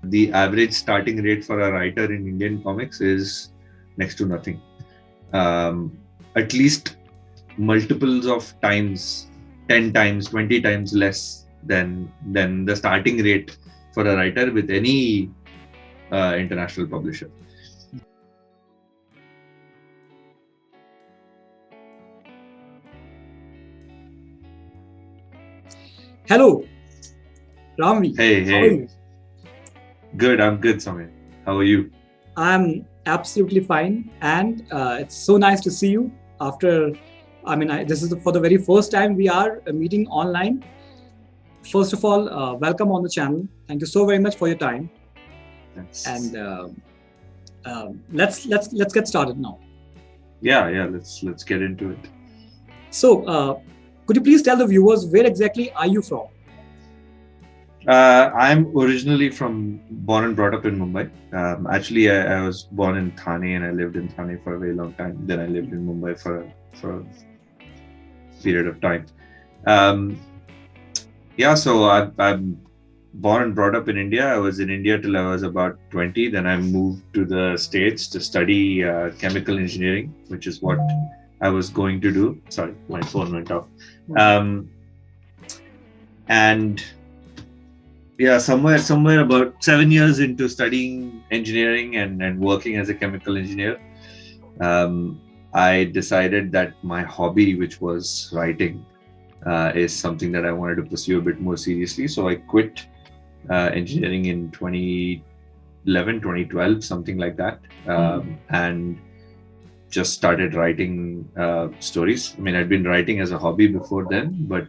The average starting rate for a writer in Indian comics is next to nothing. At least multiples of times, 10 times, 20 times less than the starting rate for a writer with any international publisher. Hello, Ramvi. Hey, How are hey. you? Good, I'm good, Somya. How are you? I'm absolutely fine, and it's so nice to see you. After, this is for the very first time we are meeting online. First of all, welcome on the channel. Thank you so very much for your time. Thanks. And let's get started now. Yeah. Let's get into it. So, could you please tell the viewers where exactly are you from? I'm originally born and brought up in Mumbai. Actually, I was born in Thane and I lived in Thane for a very long time. Then I lived in Mumbai for a period of time. So I'm born and brought up in India. I was in India till I was about 20. Then I moved to the States to study chemical engineering, which is what I was going to do. Sorry, my phone went off. And yeah, somewhere about 7 years into studying engineering and working as a chemical engineer, I decided that my hobby, which was writing, is something that I wanted to pursue a bit more seriously. So I quit engineering in 2011, 2012, something like that, and just started writing stories. I mean, I'd been writing as a hobby before then, but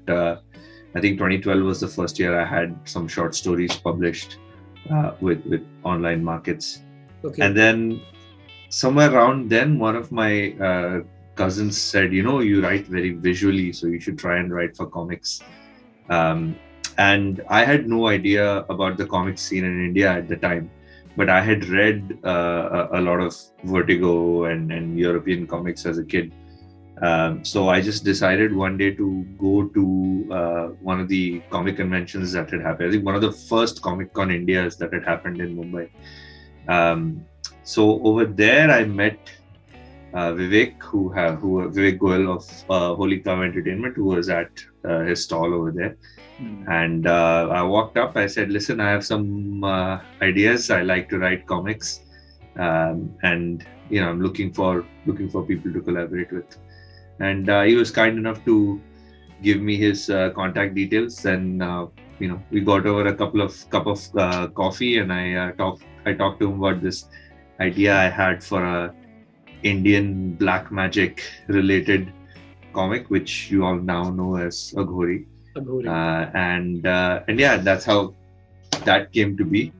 I think 2012 was the first year I had some short stories published with online markets. Okay. And then somewhere around then, one of my cousins said, you write very visually, so you should try and write for comics. And I had no idea about the comics scene in India at the time, but I had read a lot of Vertigo and European comics as a kid. So I just decided one day to go to one of the comic conventions that had happened. I think one of the first Comic Con Indias that had happened in Mumbai. So over there, I met Vivek, Vivek Goel of HOLYCOW Entertainment, who was at his stall over there. And I walked up. I said, "Listen, I have some ideas. I like to write comics, and I'm looking for people to collaborate with." And he was kind enough to give me his contact details. And we got over a cup of coffee, and I talked to him about this idea I had for a Indian black magic related comic, which you all now know as AGHORI. And yeah, that's how that came to be.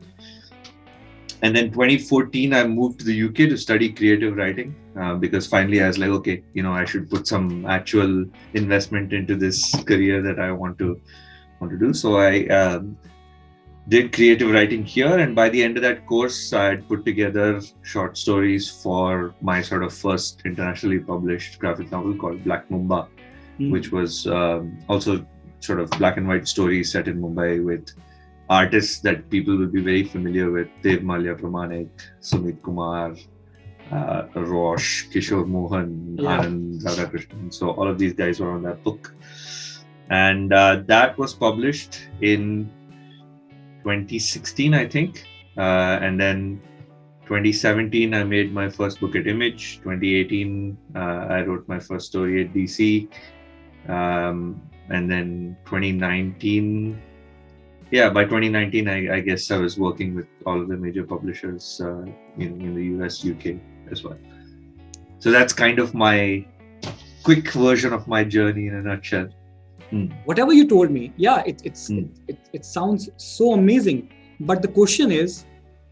And then 2014, I moved to the UK to study creative writing because finally I was like, okay, I should put some actual investment into this career that I want to do. So I did creative writing here, and by the end of that course, I had put together short stories for my sort of first internationally published graphic novel called Black Mumba, which was also sort of black and white stories set in Mumbai with artists that people will be very familiar with: Dev Malya Pramanik, Sumit Kumar, Rosh, Kishore Mohan, Anand Radhakrishnan. So all of these guys were on that book. And that was published in 2016, I think. And then 2017, I made my first book at Image. 2018, I wrote my first story at DC. And then 2019, by 2019, I guess I was working with all of the major publishers in the US, UK as well. So that's kind of my quick version of my journey in a nutshell. Whatever you told me, it sounds so amazing. But the question is,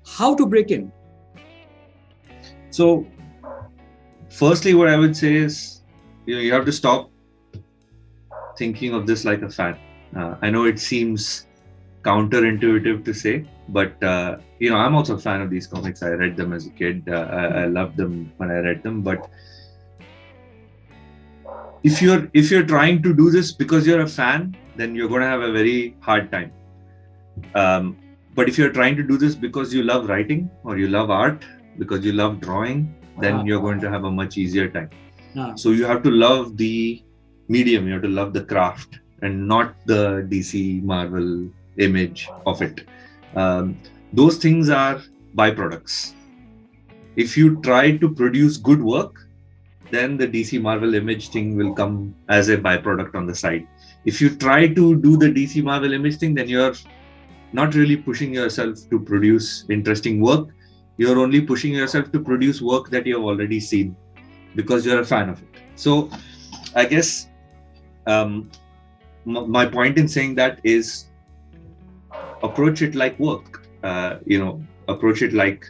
how to break in? So, firstly, what I would say is, you have to stop thinking of this like a fan. I know it seems counterintuitive to say, but I'm also a fan of these comics. I read them as a kid. I loved them when I read them. But if you're trying to do this because you're a fan, then you're going to have a very hard time. But if you're trying to do this because you love writing or you love art, because you love drawing, then you're going to have a much easier time. So you have to love the medium, you have to love the craft and not the DC Marvel image of it. Those things are byproducts. If you try to produce good work, then the DC Marvel image thing will come as a byproduct on the side. If you try to do the DC Marvel image thing, then you're not really pushing yourself to produce interesting work. You're only pushing yourself to produce work that you've already seen because you're a fan of it. So I guess my point in saying that is approach it like work, approach it like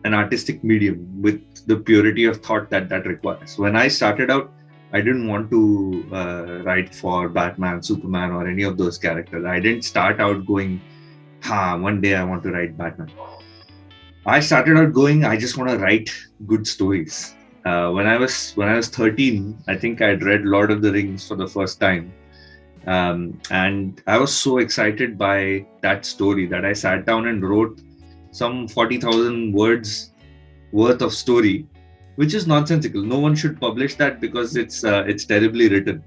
an artistic medium with the purity of thought that requires. When I started out, I didn't want to write for Batman, Superman, or any of those characters. I didn't start out going, one day I want to write Batman. I started out going, I just want to write good stories. When I was 13, I think I'd read Lord of the Rings for the first time. And I was so excited by that story that I sat down and wrote some 40,000 words worth of story, which is nonsensical. No one should publish that because it's terribly written.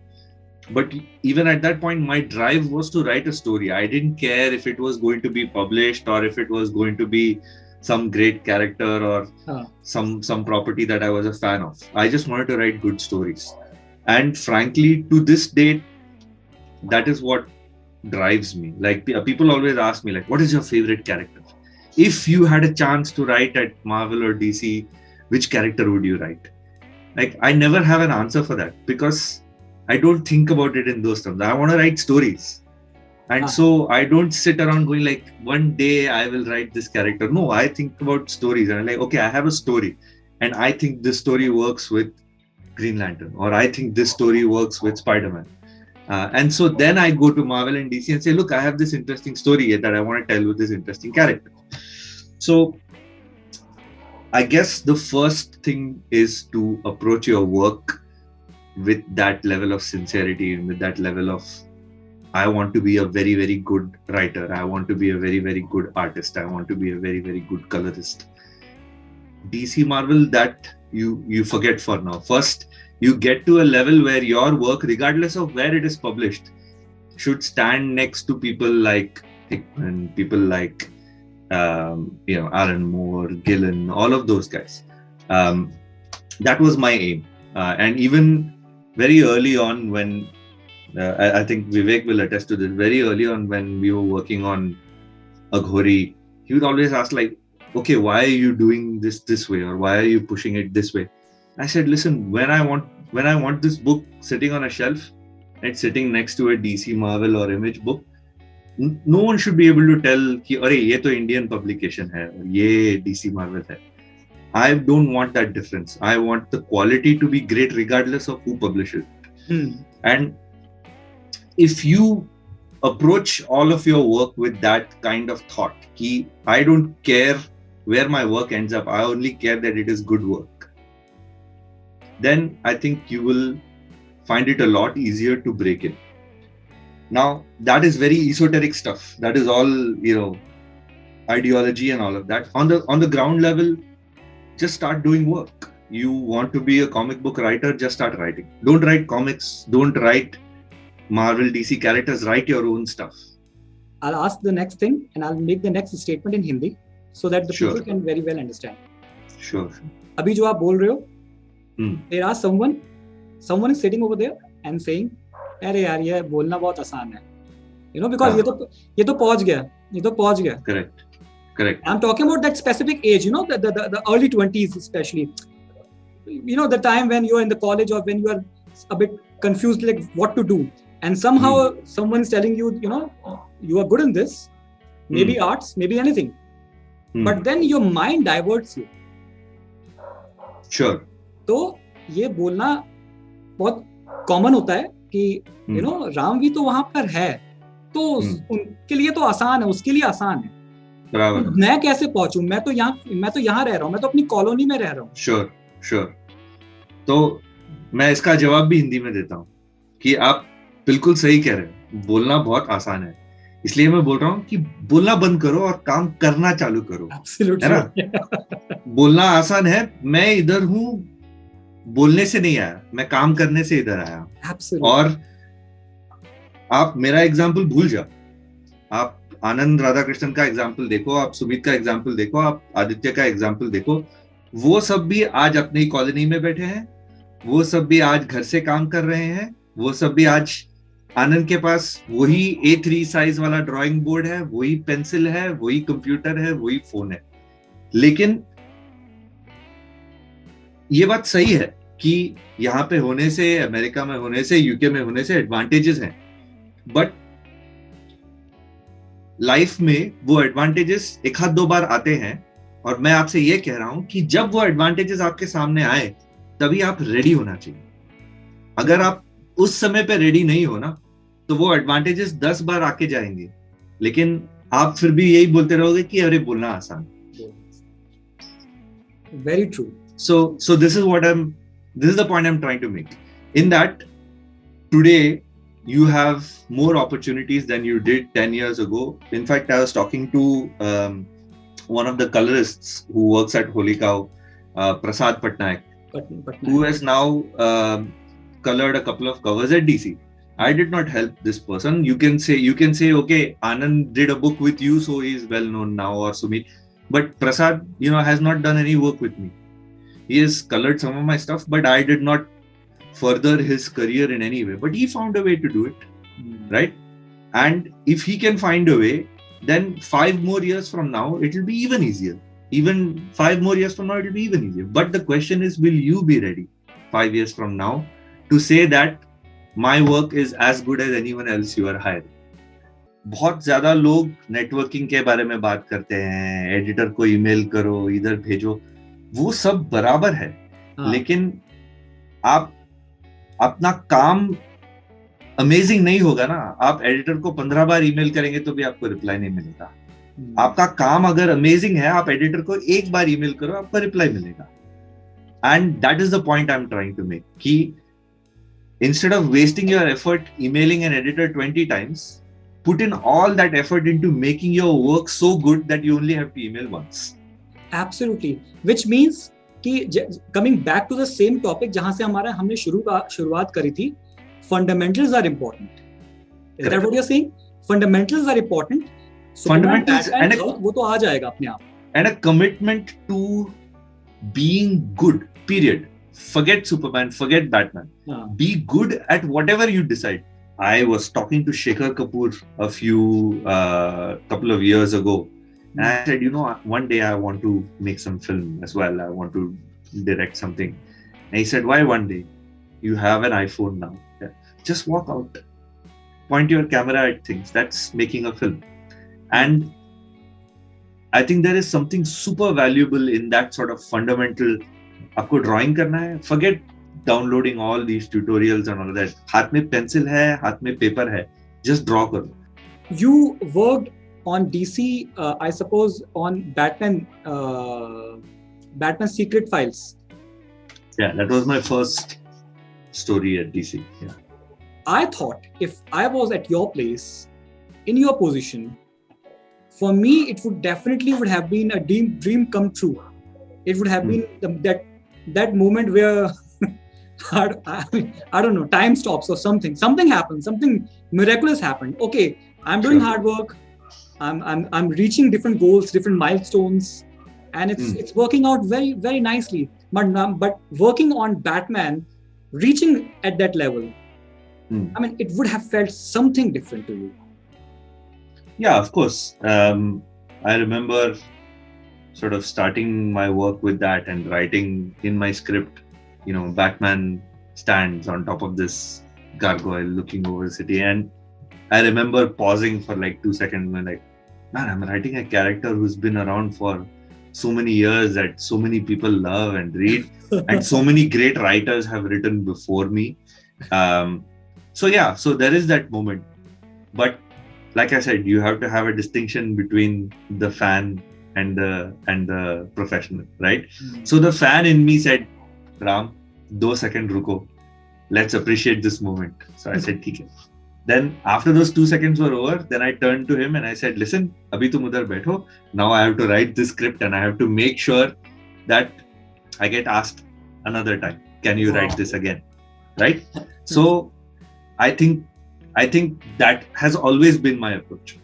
But even at that point, my drive was to write a story. I didn't care if it was going to be published or if it was going to be some great character or some property that I was a fan of. I just wanted to write good stories. And frankly, to this date, that is what drives me. Like, people always ask me, like, what is your favorite character? If you had a chance to write at Marvel or DC, which character would you write? Like, I never have an answer for that because I don't think about it in those terms. I want to write stories. And so I don't sit around going like, one day I will write this character. No, I think about stories and I'm like, okay, I have a story and I think this story works with Green Lantern, or I think this story works with Spider-Man. And so then I go to Marvel and DC and say, look, I have this interesting story that I want to tell with this interesting character. So I guess the first thing is to approach your work with that level of sincerity and with that level of, I want to be a very, very good writer. I want to be a very, very good artist. I want to be a very, very good colorist. DC Marvel, that you forget for now. First, you get to a level where your work, regardless of where it is published, should stand next to people like Hickman, people like Alan Moore, Gillen, all of those guys. That was my aim. And even very early on when, I think Vivek will attest to this, very early on when we were working on Aghori, he would always ask like, okay, why are you doing this way? Or why are you pushing it this way? I said, listen, when I want this book sitting on a shelf, it's sitting next to a DC Marvel or Image book, no one should be able to tell कि अरे ये तो Indian publication है, ये DC Marvel है. I don't want that difference. I want the quality to be great regardless of who publishes it. And if you approach all of your work with that kind of thought, कि I don't care where my work ends up, I only care that it is good work, then I think you will find it a lot easier to break in. Now, that is very esoteric stuff. That is all, ideology and all of that. On the ground level, just start doing work. You want to be a comic book writer, just start writing. Don't write comics. Don't write Marvel, DC characters. Write your own stuff. I'll ask the next thing and I'll make the next statement in Hindi so that the people can very well understand. Sure. Abhi jo aap bol rahe ho, there are someone is sitting over there and saying, अरे यार ये बोलना बहुत आसान है, because ये तो पहुंच गया. Correct. I'm talking about that specific age, the early 20s especially, the time when you're in the college or when you are a bit confused like what to do, and somehow someone is telling you, you are good in this, maybe arts, maybe anything, but then your mind diverts you. Sure. तो ये बोलना बहुत common होता है कि राम भी तो वहां पर है, तो उनके लिए तो आसान है, उसके लिए आसान है. बराबर. मैं कैसे पहुंचूं? मैं तो यहाँ रह रहा हूँ, मैं तो अपनी कॉलोनी में रह रहा हूँ. श्योर. तो मैं इसका जवाब भी हिंदी में देता हूँ कि आप बिल्कुल सही कह रहे हैं. बोलना बहुत आसान है. इसलिए मैं बोल रहा हूँ कि बोलना बंद करो और काम करना चालू करो। Absolutely. है ना? बोलना आसान है, मैं इधर हूँ बोलने से नहीं आया, मैं काम करने से इधर आया। Absolutely. और आप मेरा एग्जाम्पल भूल जाओ, आप आनंद राधाकृष्णन का एग्जाम्पल देखो, आप सुमित का एग्जाम्पल देखो, आप आदित्य का एग्जाम्पल देखो, वो सब भी आज अपनी कॉलोनी में बैठे हैं, वो सब भी आज घर से काम कर रहे हैं, वो सब भी आज आनंद के पास वही A3 साइज वाला ड्राइंग बोर्ड है, वही पेंसिल है, वही कंप्यूटर है, वही फोन है। लेकिन ये बात सही है कि यहाँ पे होने से, अमेरिका में होने से, यूके में होने से एडवांटेजेस हैं, बट लाइफ में वो एडवांटेजेस एक हाथ दो बार आते हैं। और मैं आपसे ये कह रहा हूं कि जब वो एडवांटेजेस आपके सामने आए तभी आप रेडी होना चाहिए। अगर आप उस समय पे रेडी नहीं हो ना, तो वो एडवांटेजेस 10 बार आके जाएंगे, लेकिन आप फिर भी यही बोलते रहोगे कि अरे बोलना आसान। Very true. So this is the point I'm trying to make. In that, today you have more opportunities than you did 10 years ago. In fact, I was talking to one of the colorists who works at HOLYCOW, Prasad Patnaik, who has now colored a couple of covers at DC. I did not help this person. You can say, okay, Anand did a book with you, so he is well known now, or Sumit. But Prasad, has not done any work with me. He has colored some of my stuff, but I did not further his career in any way. But he found a way to do it, right? And if he can find a way, then 5 more years from now, it will be even easier. Even 5 more years from now, it will be even easier. But the question is, will you be ready 5 years from now to say that my work is as good as anyone else you are hiring? बहुत ज्यादा लोग networking के बारे में बात करते हैं, editor को ईमेल करो, इधर भेजो, वो सब बराबर है। लेकिन आप अपना काम अमेजिंग नहीं होगा ना, आप एडिटर को 15 बार ईमेल करेंगे तो भी आपको रिप्लाई नहीं मिलेगा। आपका काम अगर अमेजिंग है, आप एडिटर को एक बार ईमेल करो, आपको रिप्लाई मिलेगा। And that is the point I am trying to make, कि instead of wasting your effort emailing an editor 20 times, put in all that effort into making your work so good that you only have to email once. Absolutely. Which means कि coming back to the same topic जहां से हमने शुरुआत करी थी, fundamentals are important. Is that what you're saying? Fundamentals are important. So fundamentals and वो तो आ जाएगा अपने आप. And a commitment to being good, period. Forget Superman, forget Batman. Be good at whatever you decide. I was talking to Shekhar Kapoor a couple of years ago, and I said, one day I want to make some film as well. I want to direct something. And he said, why one day? You have an iPhone now. Just walk out, point your camera at things. That's making a film. And I think there is something super valuable in that sort of fundamental. आपको drawing करना है, forget downloading all these tutorials and all that. हाथ में pencil है, हाथ में paper है, just draw करो. You worked on DC, I suppose, on Batman Secret Files. Yeah, that was my first story at DC. Yeah. I thought if I was at your place, in your position, for me it would definitely have been a dream come true. It would have been that moment where I don't know, time stops or something happens, something miraculous happened. Okay, I'm doing hard work, I'm reaching different goals, different milestones, and it's working out very, very nicely. But working on Batman, reaching at that level, I mean, it would have felt something different to you. Yeah, of course. I remember sort of starting my work with that and writing in my script, Batman stands on top of this gargoyle looking over the city. And I remember pausing for like 2 seconds and like, man, I'm writing a character who's been around for so many years that so many people love and read, and so many great writers have written before me. So there is that moment. But like I said, you have to have a distinction between the fan and the professional, right? So the fan in me said, Ram, 2 seconds ruko, let's appreciate this moment. So I said, ठीक है. Then after those 2 seconds were over, then I turned to him and I said, listen, abhi tum udhar baitho. Now I have to write this script and I have to make sure that I get asked another time, can you write this again? Right? So I think that has always been my approach.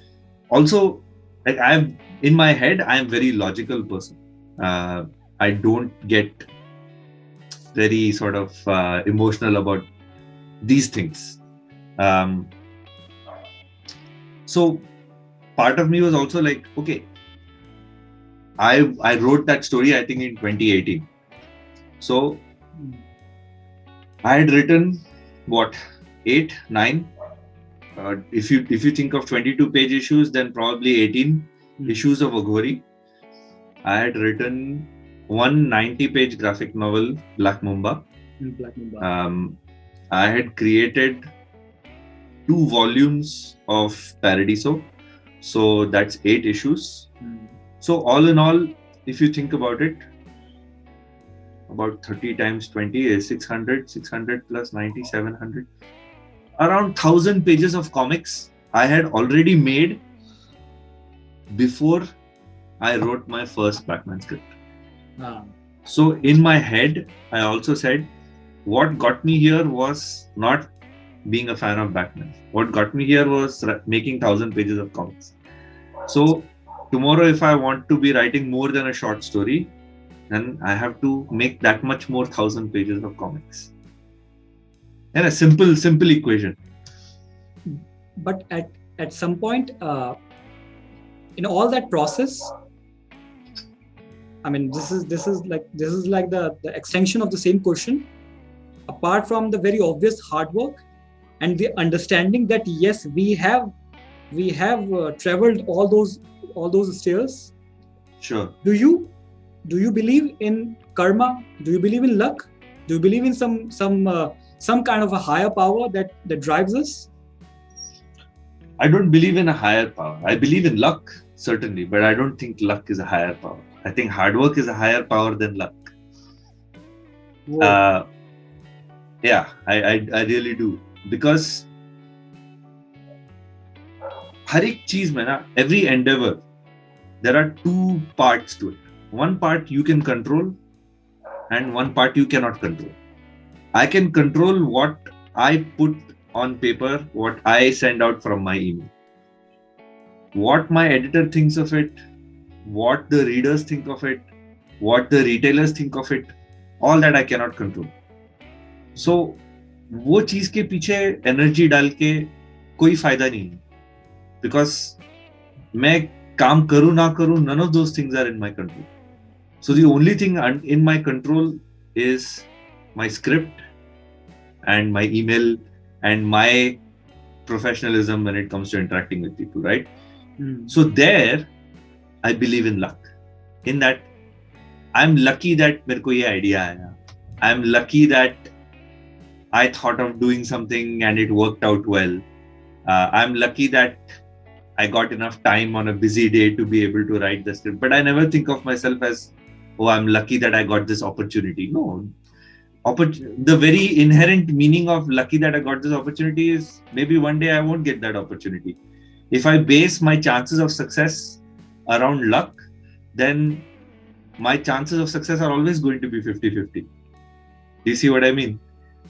Also, like in my head, I am very logical person. I don't get very sort of emotional about these things. So part of me was also like, okay, I wrote that story, I think in 2018. So I had written what, 8, 9. If you think of 22-page issues, then probably 18 issues of Aghori. I had written one 90-page graphic novel, Black Mamba. I had created 2 volumes of Paradiso. So that's 8 issues. So all in all, if you think about it, about 30 times 20 is 600 plus 90, 700. Around 1,000 pages of comics I had already made before I wrote my first Batman script. So in my head, I also said, what got me here was not being a fan of Batman. What got me here was making 1,000 pages of comics. So tomorrow, if I want to be writing more than a short story, then I have to make that much more 1,000 pages of comics. And a simple equation. But at some point, in all that process, I mean, this is like the extension of the same question. Apart from the very obvious hard work and the understanding that yes, we have traveled all those stairs. Sure. Do you believe in karma? Do you believe in luck? Do you believe in some kind of a higher power that drives us? I don't believe in a higher power. I believe in luck, certainly, but I don't think luck is a higher power. I think hard work is a higher power than luck. Yeah, I really do. Because har ek cheez mein na, every endeavor, there are 2 parts to it. One part you can control and one part you cannot control. I can control what I put on paper, what I send out from my email. What my editor thinks of it, what the readers think of it, what the retailers think of it, all that I cannot control. So, वो चीज के पीछे energy डाल के कोई फायदा नहीं है. Because मैं काम करूं ना करूं, none of those things are in my control. So the only thing in my control is my script and my email and my professionalism when it comes to interacting with people, right? So there, I believe in luck. In that, I'm lucky that मेरे को ये idea आया. I'm lucky that I thought of doing something and it worked out well. I'm lucky that I got enough time on a busy day to be able to write the script. But I never think of myself as, oh, I'm lucky that I got this opportunity. No. The very inherent meaning of lucky that I got this opportunity is maybe one day I won't get that opportunity. If I base my chances of success around luck, then my chances of success are always going to be 50-50. Do you see what I mean?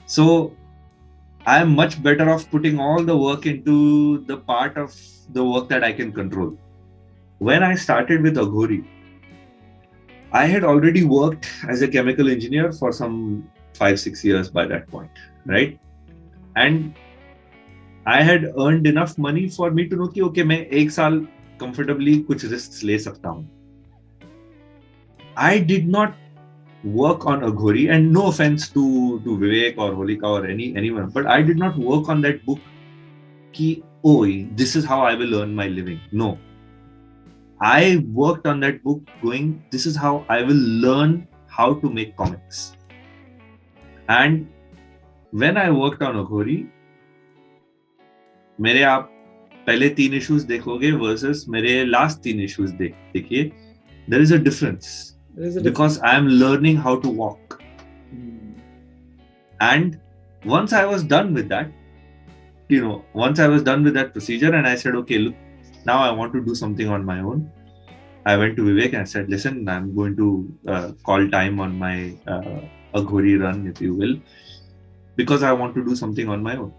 So I am much better off putting all the work into the part of the work that I can control. When I started with Aghori, I had already worked as a chemical engineer for some 5-6 years by that point, right? And I had earned enough money for me to know कि okay, मैं एक साल comfortably कुछ risks ले सकता हूँ. I did not work on Aghori, and no offense to Vivek or HOLYCOW or anyone, but I did not work on that book कि oh, this is how I will earn my living. No. I worked on that book going, this is how I will learn how to make comics. And when I worked on Aghori, मेरे आप पहले 3 issues देखोगे versus मेरे last 3 issues देखिए, there is a difference. Because I am learning how to walk. And once I was done with that, once I was done with that procedure and I said, okay, look, now I want to do something on my own. I went to Vivek and I said, listen, I'm going to call time on my Aghori run, if you will, because I want to do something on my own.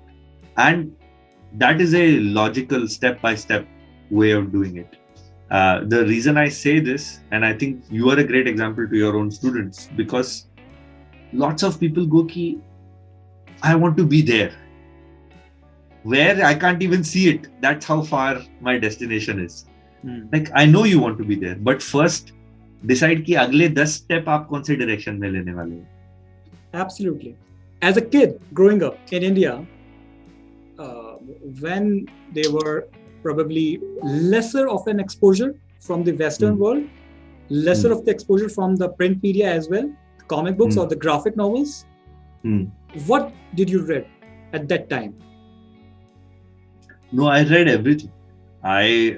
And that is a logical step-by-step way of doing it. The reason I say this, and I think you are a great example to your own students, because lots of people go ki, I want to be there, where I can't even see it. That's how far my destination is. Like, I know you want to be there, but first decide कि अगले 10 step आप कौन से direction में लेने वाले हो. Absolutely. As a kid growing up in India, when they were probably lesser of an exposure from the Western world, lesser of the exposure from the print media as well, the comic books or the graphic novels, what did you read at that time? No, I read everything. I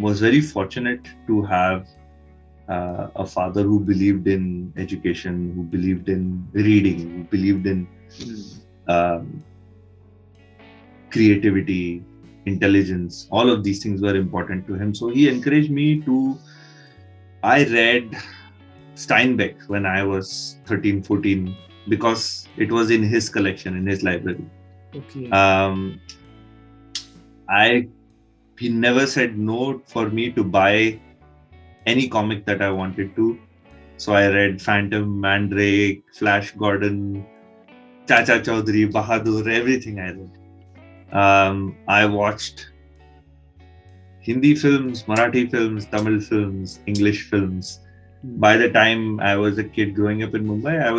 was very fortunate to have a father who believed in education, who believed in reading, who believed in creativity, intelligence. All of these things were important to him. So he encouraged me to. I read Steinbeck when I was 13, 14 because it was in his collection, in his library. Okay. He never said no for me to buy any comic that I wanted to. So I read Phantom, Mandrake, Flash Gordon, Chacha Chaudhary, Bahadur, everything I read. I watched Hindi films, Marathi films, Tamil films, English films. By the time I was a kid growing up in Mumbai, I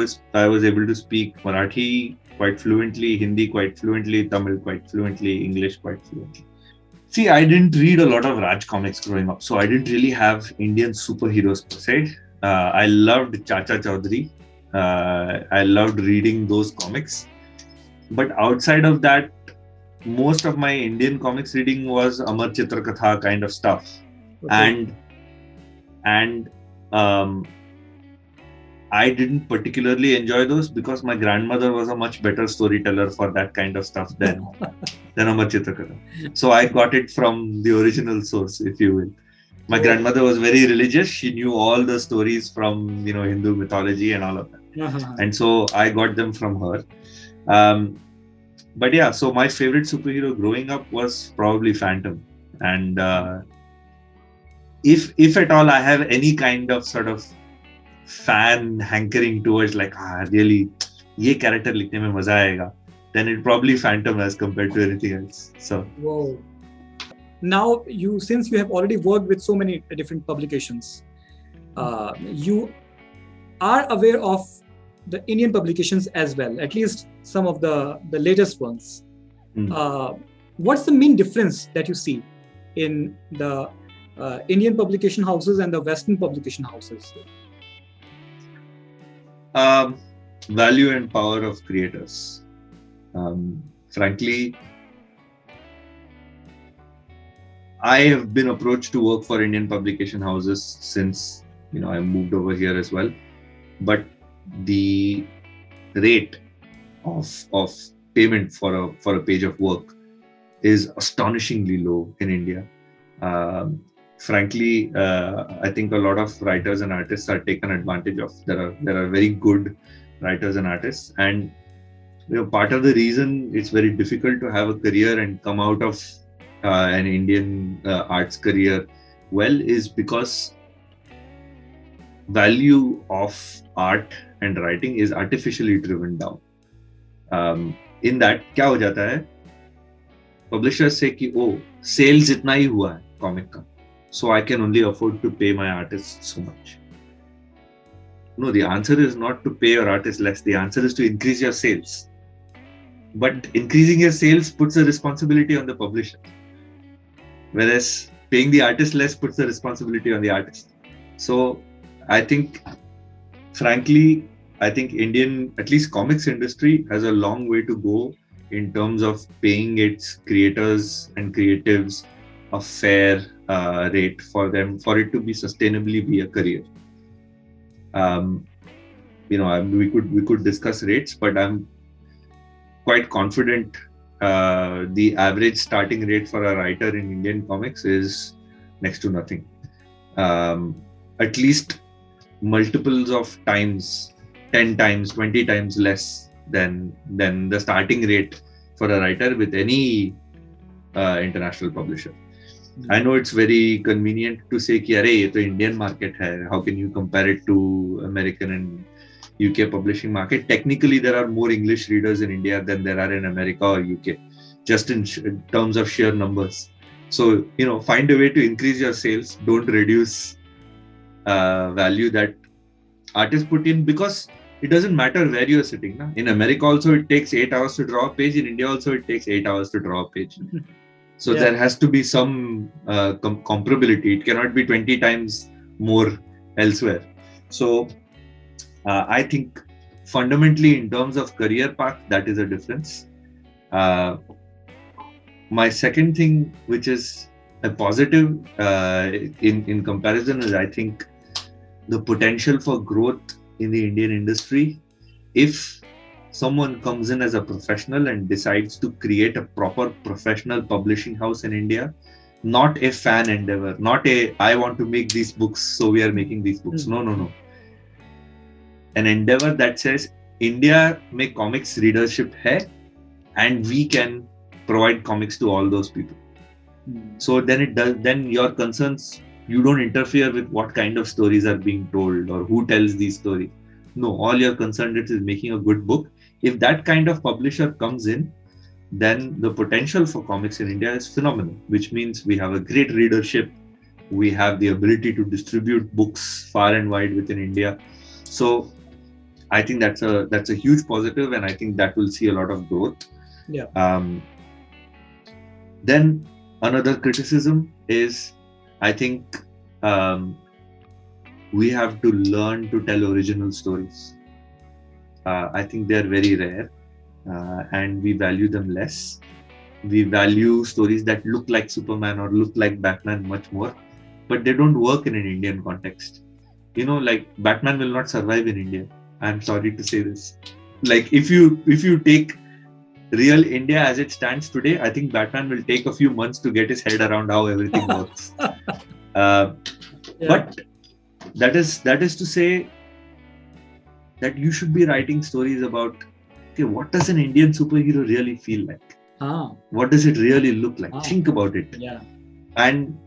was able to speak Marathi quite fluently, Hindi quite fluently, Tamil quite fluently, English quite fluently. See, I didn't read a lot of Raj comics growing up, so I didn't really have Indian superheroes per se. I loved Chacha Chaudhary. I loved reading those comics. But outside of that, most of my Indian comics reading was Amar Chitra Katha kind of stuff. Okay. And I didn't particularly enjoy those because my grandmother was a much better storyteller for that kind of stuff than Amar Chitra Katha. So I got it from the original source, if you will. My grandmother was very religious. She knew all the stories from Hindu mythology and all of that. And so I got them from her. But yeah, so my favorite superhero growing up was probably Phantom. And if at all I have any kind of sort of fan hankering towards like, really, ye character likhne mein maza aayega, then it probably Phantom as compared to anything else. So. Whoa. Now, since you have already worked with so many different publications, you are aware of the Indian publications as well, at least some of the latest ones. What's the main difference that you see in the Indian publication houses and the Western publication houses? Value and power of creators. Frankly, I have been approached to work for Indian publication houses since I moved over here as well, but the rate of payment for a page of work is astonishingly low in India. Frankly, I think a lot of writers and artists are taken advantage of. There are very good writers and artists, and part of the reason it's very difficult to have a career and come out of an Indian arts career well is because value of art and writing is artificially driven down. In that, क्या हो जाता है? Publishers say कि sales इतना ही हुआ है comic का, so I can only afford to pay my artists so much. No, the answer is not to pay your artist less. The answer is to increase your sales. But increasing your sales puts a responsibility on the publisher, whereas paying the artist less puts the responsibility on the artist. So I think, frankly, Indian, at least comics industry, has a long way to go in terms of paying its creators and creatives a fair rate for it to be sustainably be a career. We could discuss rates, but quite confident the average starting rate for a writer in Indian comics is next to nothing. At least multiples of times, 10 times, 20 times less than the starting rate for a writer with any international publisher. I know it's very convenient to say कि अरे ये तो Indian market है. How can you compare it to American and UK publishing market? Technically, there are more English readers in India than there are in America or UK, just in terms of sheer numbers. So, find a way to increase your sales. Don't reduce value that artists put in, because it doesn't matter where you're sitting. Na? In America also, it takes 8 hours to draw a page. In India also, it takes 8 hours to draw a page. So there has to be some comparability. It cannot be 20 times more elsewhere. So I think fundamentally, in terms of career path, that is a difference. My second thing, which is a positive in comparison, is I think the potential for growth in the Indian industry. If someone comes in as a professional and decides to create a proper professional publishing house in India, not a fan endeavor, not a I want to make these books, so we are making these books. No. An endeavor that says India में comics readership है, and we can provide comics to all those people. So then your concerns, you don't interfere with what kind of stories are being told or who tells these stories. No, all you're concerned with is making a good book. If that kind of publisher comes in, then the potential for comics in India is phenomenal, which means we have a great readership. We have the ability to distribute books far and wide within India. So I think that's a huge positive, and I think that will see a lot of growth. Yeah. Then another criticism is, I think we have to learn to tell original stories. I think they're very rare, and we value them less. We value stories that look like Superman or look like Batman much more, but they don't work in an Indian context. Like Batman will not survive in India. I'm sorry to say this. Like if you take real India as it stands today, I think Batman will take a few months to get his head around how everything works. But that is to say that you should be writing stories about, okay, what does an Indian superhero really feel like? What does it really look like? Think about it. Yeah. And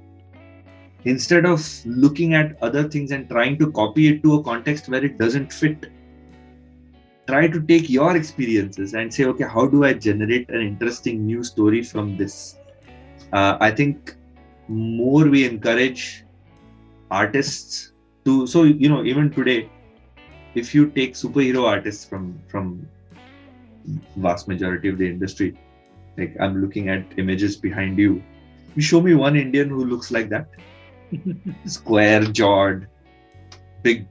instead of looking at other things and trying to copy it to a context where it doesn't fit, try to take your experiences and say, okay, how do I generate an interesting new story from this? I think more we encourage artists to, so even today, if you take superhero artists from vast majority of the industry, like I'm looking at images behind you, you show me one Indian who looks like that. Square jawed, big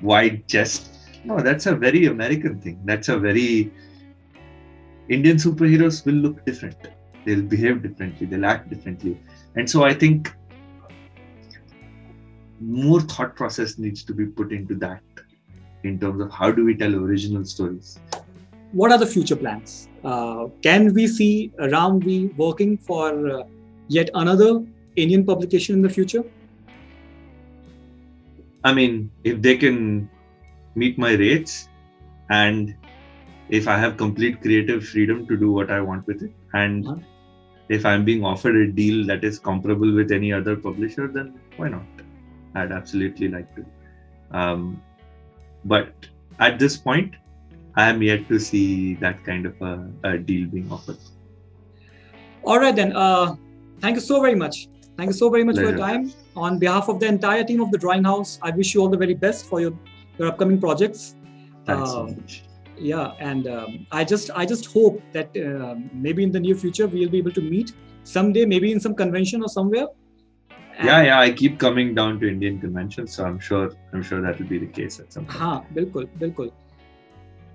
wide chest. No, that's a very American thing. That's a very Indian superheroes will look different. They'll behave differently. They'll act differently. And so I think more thought process needs to be put into that in terms of how do we tell original stories. What are the future plans? Can we see Ramvi working for yet another Indian publication in the future? I mean, if they can meet my rates, and if I have complete creative freedom to do what I want with it, and if I'm being offered a deal that is comparable with any other publisher, then why not? I'd absolutely like to. But at this point, I am yet to see that kind of a deal being offered. All right then. Thank you so very much. Thank you so very much for your time. On behalf of the entire team of the Drawing House, I wish you all the very best for your upcoming projects. Thanks so much. Yeah, and I just hope that maybe in the near future we'll be able to meet someday, maybe in some convention or somewhere. Yeah, I keep coming down to Indian conventions, so I'm sure that will be the case at some point. Bilkul.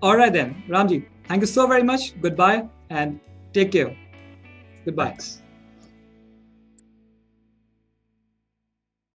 All right then, Ramji, thank you so very much. Goodbye and take care. Goodbye. Thanks.